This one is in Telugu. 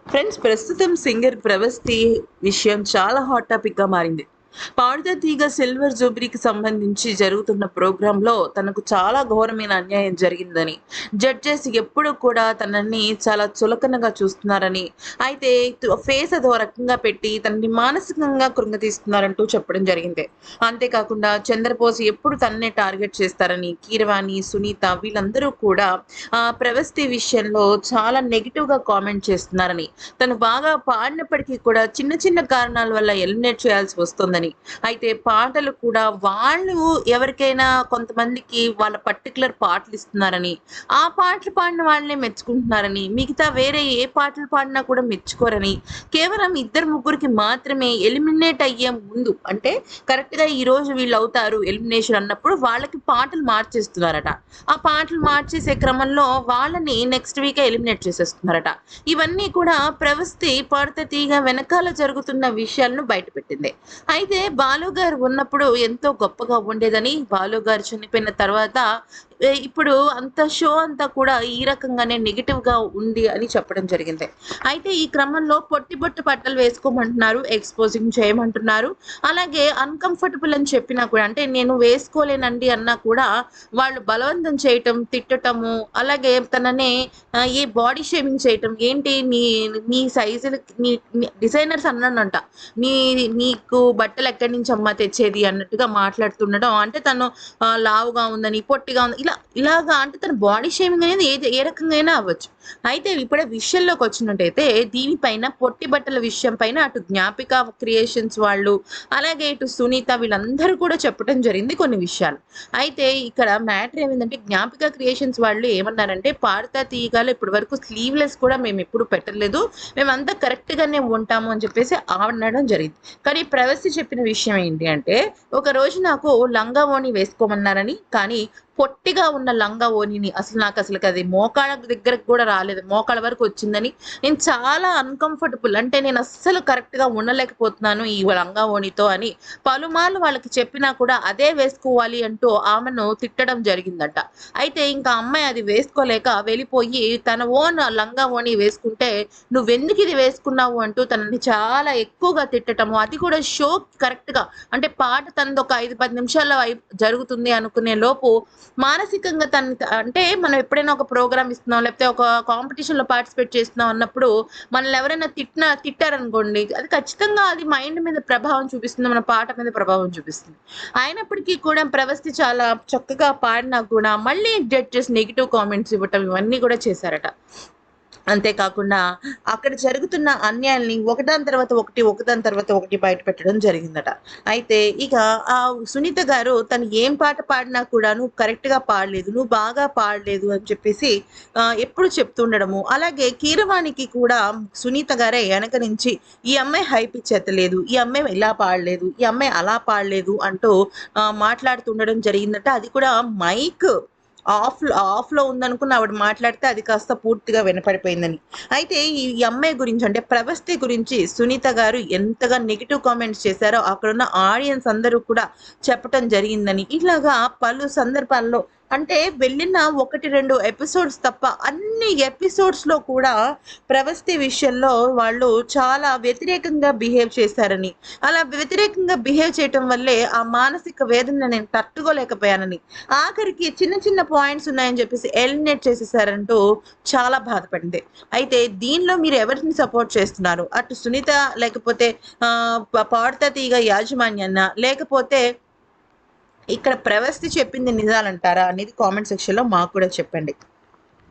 ఫ్రెండ్స్, ప్రస్తుతం సింగర్ 'ప్రభస్తి' విషయం చాలా హాట్ టాపిక్‌గా మారింది. 'పాడుతా తీగ' సిల్వర్ జూబ్లీకి సంబంధించి జరుగుతున్న ప్రోగ్రామ్‌లో తనకు చాలా ఘోరమైన అన్యాయం జరిగిందని, జడ్జెస్ ఎప్పుడూ కూడా తనని చాలా చులకనగా చూస్తున్నారని, అయితే ఫేస్ అదో రకంగా పెట్టి తనని మానసికంగా కృంగతీస్తున్నారంటూ చెప్పడం జరిగింది. అంతేకాకుండా చంద్రబోస్ ఎప్పుడు తననే టార్గెట్ చేస్తారని, కీరవాణి, సునీత వీళ్ళందరూ కూడా 'ప్రభస్తి' విషయంలో చాలా నెగెటివ్‌గా కామెంట్ చేస్తున్నారని, తను బాగా పాడినప్పటికీ కూడా చిన్న చిన్న కారణాల వల్ల ఎలిమినేట్ చేయాల్సి వస్తోందని, అయితే పాటలు కూడా వాళ్ళు ఎవరికైనా కొంతమందికి వాళ్ళ పర్టిక్యులర్ పాటలు ఇస్తున్నారని, ఆ పాటలు పాడిన వాళ్ళనే మెచ్చుకుంటున్నారని, మిగతా వేరే ఏ పాటలు పాడినా కూడా మెచ్చుకోరని, కేవలం ఇద్దరు ముగ్గురికి మాత్రమే ఎలిమినేట్ అయ్యే ముందు అంటే కరెక్ట్‌గా ఈరోజు వీళ్ళవుతారు ఎలిమినేషన్ అన్నప్పుడు వాళ్ళకి పాటలు మార్చేస్తున్నారట. ఆ పాటలు మార్చేసే క్రమంలో వాళ్ళని నెక్స్ట్ వీకే ఎలిమినేట్ చేసేస్తున్నారట. ఇవన్నీ కూడా 'ప్రవస్తి' పాడుతా తీగ వెనకాల జరుగుతున్న విషయాలను బయటపెట్టింది. అయితే బాలు గారు ఉన్నప్పుడు ఎంతో గొప్పగా ఉండేదని, బాలు గారు చనిపోయిన తర్వాత ఇప్పుడు అంత షో అంతా కూడా ఈ రకంగానే నెగెటివ్‌గా ఉంది అని చెప్పడం జరిగింది. అయితే ఈ క్రమంలో పొట్టి బొట్టు బట్టలు వేసుకోమంటున్నారు, ఎక్స్‌పోజింగ్ చేయమంటున్నారు. అలాగే అన్‌కంఫర్టబుల్ అని చెప్పినా కూడా అంటే నేను వేసుకోలేనండి అన్నా కూడా వాళ్ళు బలవంతం చేయటం, తిట్టటము, అలాగే తనని ఈ బాడీ షేమింగ్ చేయటం. ఏంటి నీ సైజులకి నీ డిజైనర్స్ అన్నానంట. "నీ నీకు బట్టలెక్కడి నుంచమ్మా తెచ్చేది" అన్నట్టుగా మాట్లాడుతుండడం. అంటే తను లావుగా ఉందని, పొట్టిగా ఉంది ఇలాగా అంటే తన బాడీ షేమింగ్ అనేది ఏ రకంగా అయినా అవ్వచ్చు. అయితే ఇప్పుడే విషయంలోకొచ్చినట్టయితే దీనిపైన పొట్టి బట్టల విషయం పైన అటు 'జ్ఞాపిక క్రియేషన్స్' వాళ్ళు, అలాగే ఇటు సునీత వీళ్ళందరూ కూడా చెప్పటం జరిగింది కొన్ని విషయాలు. అయితే ఇక్కడ మ్యాటర్ ఏమైందంటే 'జ్ఞాపిక క్రియేషన్స్' వాళ్ళు ఏమన్నారంటే, "పాడుతా తీయగాలో ఇప్పటి వరకు స్లీవ్‌లెస్ కూడా మేమెప్పుడు పెట్టలేదు. మేమంతా కరెక్ట్‌గానే ఉంటాము" అని చెప్పేసి అనడం జరిగింది. కానీ 'ప్రవస్తి' చెప్పిన విషయం ఏంటి అంటే, "ఒకరోజు నాకు లంగా ఓణి వేసుకోమన్నారని, కానీ పొట్టిగా ఉన్న లంగా ఓణిని నాకసలకది మోకాళ్ళ దగ్గరకు కూడా రాలేదు. మోకాళ్ళ వరకు వచ్చిందని, నేను చాలా అన్‌కంఫర్టబుల్ అంటే నేనస్సలు కరెక్ట్‌గా ఉండలేకపోతున్నాను ఈ లంగా ఓణితో" అని పలుమార్లు వాళ్ళకి చెప్పినా కూడా అదే వేసుకోవాలి అంటూ ఆమెను తిట్టడం జరిగిందట. అయితే ఇంకా అమ్మాయి అది వేసుకోలేక వెళ్ళిపోయి తన ఓన్ లంగా ఓణి వేసుకుంటే, "నువ్వెందుకు ఇది వేసుకున్నావు" అంటూ తనని చాలా ఎక్కువగా తిట్టటము. అది కూడా షో కరెక్ట్‌గా అంటే పాట తనదొక 5, 10 నిమిషాల్లో జరుగుతుంది అనుకునే లోపు మానసికంగా తనని అంటే మనం ఎప్పుడైనా ఒక ప్రోగ్రామ్ ఇస్తున్నాం, లేకపోతే ఒక కాంపిటీషన్‌లో పార్టిసిపేట్ చేస్తున్నాం అన్నప్పుడు మనల్ని ఎవరైనా తిట్టారనుకోండి, అది ఖచ్చితంగా అది మైండ్ మీద ప్రభావం చూపిస్తుంది. మన పాట మీద ప్రభావం చూపిస్తుంది. అయినప్పటికీ కూడా 'ప్రవస్తి' చాలా చక్కగా పాడినా కూడా మళ్ళీ జడ్జెస్ నెగెటివ్ కామెంట్స్ ఇవ్వటం ఇవన్నీ కూడా చేశారట. అంతేకాకుండా అక్కడ జరుగుతున్న అన్యాయాల్ని ఒకదాని తర్వాత ఒకటి, ఒకదాని తర్వాత ఒకటి బయట పెట్టడం జరిగిందట. అయితే ఇక ఆ సునీత గారు తను ఏం పాట పాడినా కూడా "నువ్వు కరెక్ట్‌గా పాడలేదు. నువ్వు బాగా పాడలేదు" అని చెప్పేసి ఎప్పుడు చెప్తుండడము. అలాగే కీరవాణికి కూడా సునీత గారే ఎనక నుంచి "ఈ అమ్మాయి హై పిచ్ ఎత్తలేదు. ఈ అమ్మాయి ఇలా పాడలేదు. ఈ అమ్మాయి అలా పాడలేదు" అంటూ మాట్లాడుతుండడం జరిగిందట. అది కూడా మైక్ ఆఫ్‌లో ఉందనుకుని ఆవిడ మాట్లాడితే అది కాస్త పూర్తిగా వినపడిపోయిందని. అయితే ఈ అమ్మాయి గురించి అంటే 'ప్రభస్తి' గురించి సునీత గారు ఎంతగా నెగెటివ్ కామెంట్స్ చేశారో అక్కడున్న ఆడియన్స్ అందరూ కూడా చెప్పటం జరిగిందని. ఇట్లాగా పలు సందర్భాల్లో అంటే వెళ్ళిన 1, 2 ఎపిసోడ్స్ తప్ప అన్ని ఎపిసోడ్స్‌లో కూడా 'ప్రభస్తి' విషయంలో వాళ్ళు చాలా వ్యతిరేకంగా బిహేవ్ చేశారని, అలా వ్యతిరేకంగా బిహేవ్ చేయటం వల్లే ఆ మానసిక వేదన నేను తట్టుకోలేకపోయానని, ఆఖరికి చిన్న చిన్న పాయింట్స్ ఉన్నాయని చెప్పేసి ఎలిమినేట్ చేసేసారంటూ చాలా బాధపడింది. అయితే దీనిలో మీరు ఎవరిని సపోర్ట్ చేస్తున్నారు? అటు సునీత లేకపోతే పాడుతా తీగ యాజమాన్యాన్నా? లేకపోతే ఇక్కడ 'ప్రవస్తి' చెప్పింది నిజాలంటారా అనేది కామెంట్ సెక్షన్‌లో మాకు కూడా చెప్పండి.